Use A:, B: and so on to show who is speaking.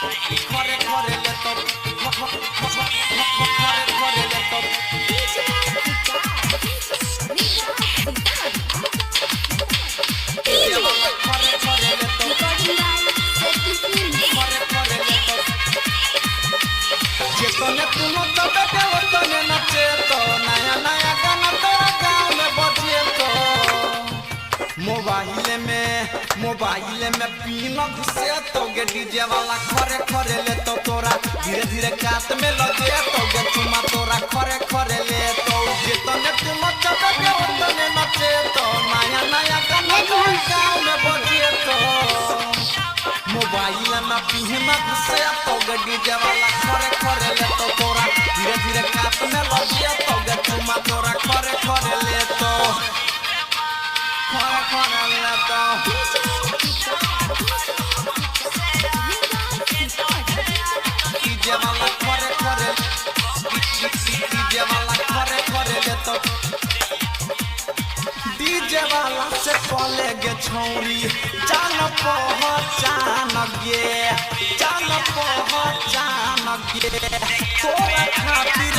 A: घरे घरे ले तो घरे घरे ले तो डीजे वाला घरे घरे ले तो घरे घरे ले तो जेतने तुम तो बेटे ओतने नचे तो नया नया गाना तोरा गाँव में बजे तो मोबाइल में पीना घुसे तो गे डीजे वाला खरे खरे ले तो तोरा धीरे धीरे काट में लगे तो गे चुमा तोरा खरे खरे ले तो जेतने तुम चबे के ओतने नचे तो नया नया गाना तोरा गाँव में बजे तो मोबाइल में पीना घुसे तो गे डीजे वाला खरे खरे ले तो तोरा धीरे धीरे काट में लगे तो गे चुमा तोरा खरे खरे ले तो खरे खरे ले तो डीजे वाला खरे खरे डीजे वाला खरे खरे ले तो डीजे वाला से कॉले गे छौरी जान पहचान गे तोरा खातिर